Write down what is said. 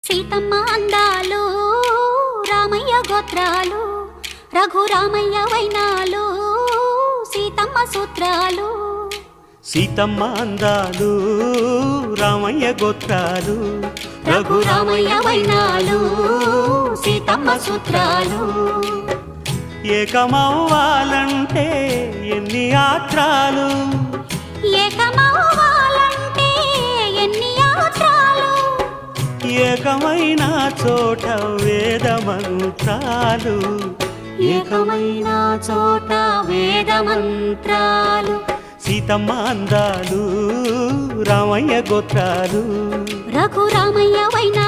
సీతమ్మ అందాలు రామయ్య గోత్రాలు రఘురామయ్య వైనాలు సీతమ్మ సూత్రాలు. సీతమ్మ అందాలు రామయ్య గోత్రాలు రఘురామయ్య వైనాలు సీతమ్మ సూత్రాలు. ఏకమవ్వాలంటే ఎన్ని యాత్రాలు, ఏకమవ్వాలంటే ఎన్ని యాత్రాలు, ఏకమైన చోట వేద మంత్రాలు, ఏకమైన చోట వేద మంత్రాలు. సీతమ్మ అందాలు రామయ్య గోత్రాలు రఘురామయ్య వైనా